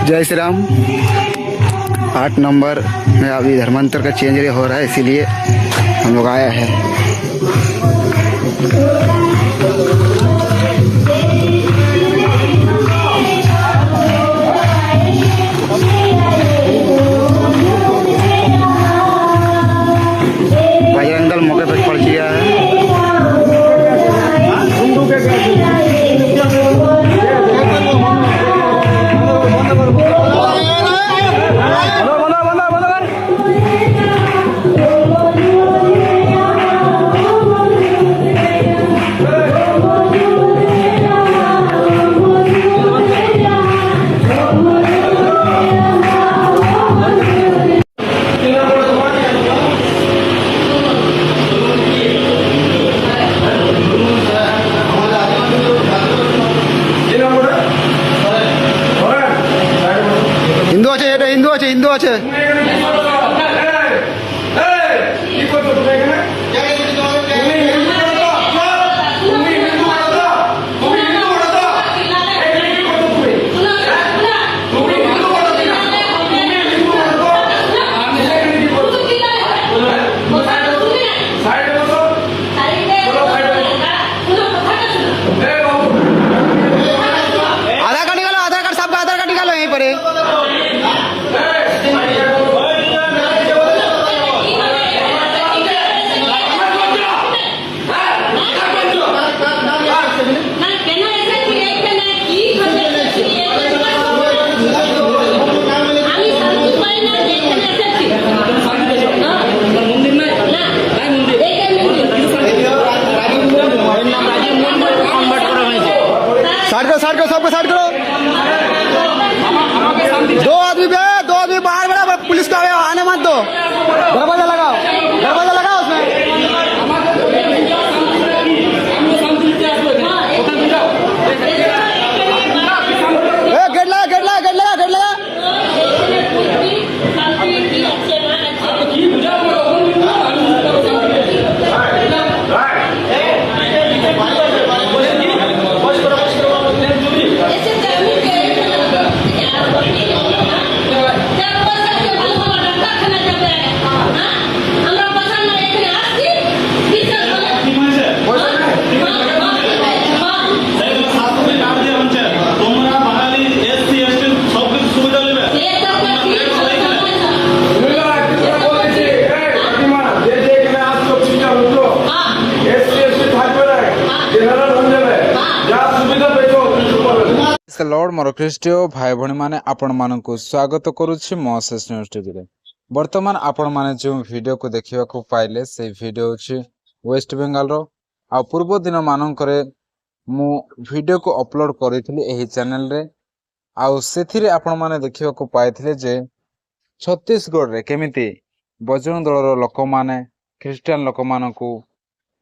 जय श्री राम। 8 नंबर में अभी धर्मांतर का चेंज हो रहा है, इसीलिए हम लोग आया है। बजरंग दल मौके पर पहुंच गया है। হিন্দু আছে। आधार कार्ड सबका आधार कार्ड निकालो यहीं पर। साइड करो, सबको साइड करो। दो आदमी बाहर बड़ा पुलिस को आने मत दो। दरवाजा लगाओ उसमें। गेट लगा। लॉर्ड मोर ख्रीष्टीय भाई भणी माने आपण मानकु स्वागत करुछि मो सेस न्यूज टीवी रे। वर्तमान आपण माने जो वीडियो को देखिबा को पाइले से वीडियो अछि वेस्ट बेंगल रो। आ पूर्व दिन मानन करे मु वीडियो को अपलोड करिथिली एही चैनल रे। आ सेथिरे आपण माने देखिबा को पाइथिले जे छत्तीसगढ़ रे केमिति बजरंग दल रो लोक माने ख्रिस्टियन लोक मानकु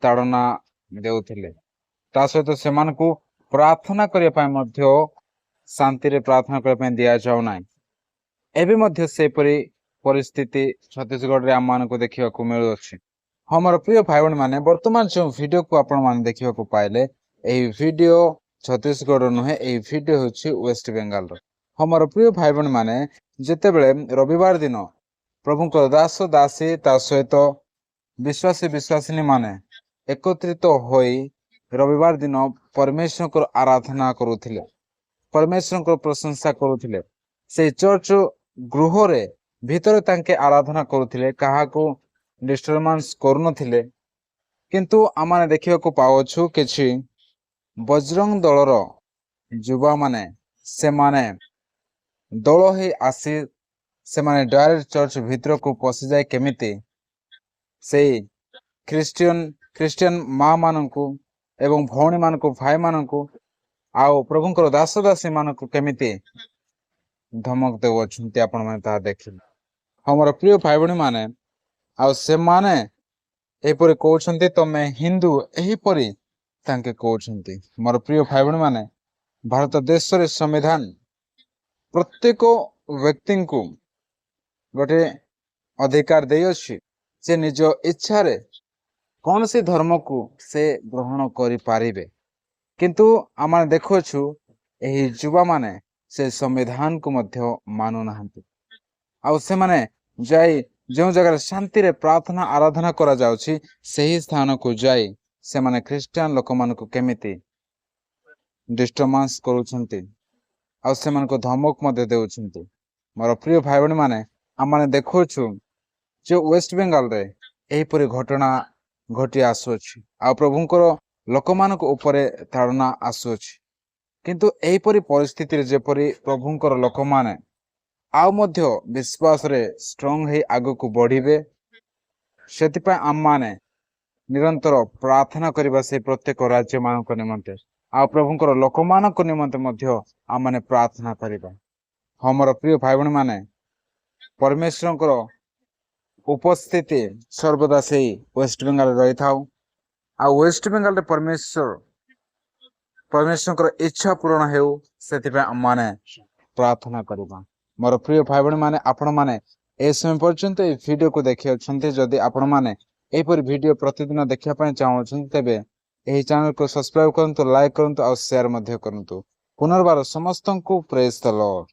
ताड़ना देउथिले। ता सहित सेमानकु प्रार्थना करिया पय मध्य शांति रे प्रार्थना करने दिया जाऊ ना। एबे मध्य से परी परिस्थिति छत्तीसगढ़ रे आम को देखा मिलू। हमर प्रिय भाई बहन माने वर्तमान जो वीडियो को आपण माने देखा पाइले एही वीडियो छत्तीसगढ़ नुहे, एही वीडियो होछि वेस्ट बेंगल रो। हमर प्रिय भाई बहन माने जेते बेले रविवार दिन प्रभु को दास दासी ता सहित विश्वासी विश्वासिनी माने एकत्रित होई रविवार दिन परमेश्वर को आराधना करुथिले, परमेश्वर को प्रशंसा करुथिले। से चर्च गृह रे भीतर तांके आराधना करुथिले, कहा को डिस्टर्बेंस करूनथिले। किंतु आमाने देखिया को पावछु किछि बजरंग दलर युवा माने से माने दल ही आसी से माने डायरेक्ट चर्च भीतर को पसि जाय केमिति से क्रिश्चियन माँ मानकु एवं भौणी मानकु भाई मानकु आउ प्रभुंकर दास दासी मानकु केमिति धमक देउछन्ति आपण माने ता देखिले। हमर प्रिय भाई बहन माने आउ से माने एपरि कहउछन्ति तमे हिंदू एही परि तांके कहउछन्ति। मोर प्रिय भाई बहन माने भारत देश रे संविधान प्रत्येक व्यक्ति को गोटे अधिकार देइ अछि से निज इच्छा रे कौन सी धर्म को से ग्रहण करि पारिबे। किंतु आम देखु यही युवा माने से संविधान को मध्य मानु नाहंती आउ सेमाने जाई जो जगह शांति रे प्रार्थना आराधना करा जाउछि सही स्थान को जाई सेमाने ख्रिस्टियन लोक मान को केमिति डिस्टर्बांस करूछंती आउ सेमान को धमक मध्य देउछंती मोर प्रिय भाई बहन माने हम माने देखोछु जो वेस्ट बेंगल रे एहीपरि घटना घटी आसुछि आ प्रभुंकर लोकमानक उपरे ताड़ना आसुछि किंतु एहीपरि परिस्थिति रे जेपरि प्रभुंकर लोकमाने आउ मध्य विश्वास रे स्ट्रांग हे आगु को बढ़िबे सेतिपा आम माने निरंतर प्रार्थना करिबा से प्रत्येक राज्य मानक निमंते आ प्रभुंकर लोकमानक निमंते मध्य आम माने प्रार्थना करिबा हमर प्रिय भाई बहन माने परमेश्वरंकर उपस्थिति सर्वदा से वेस्ट बेंगल रही था आ वेस्ट बेंगल रे परमेश्वर इच्छा पूर्ण हेउ सेतिपा माने प्रार्थना करबा मोर प्रिय भाई बहन माने आपण माने ए समय पर्यंत ए वीडियो को देखि अछंते जदि आपण माने एपर वीडियो प्रतिदिन देखिया पय चाहछन तेबे एही चैनल को सब्सक्राइब करंतु लाइक करंतु और शेयर मध्य करंतु पुनर्बार समस्तन को प्रेज द लॉर्ड।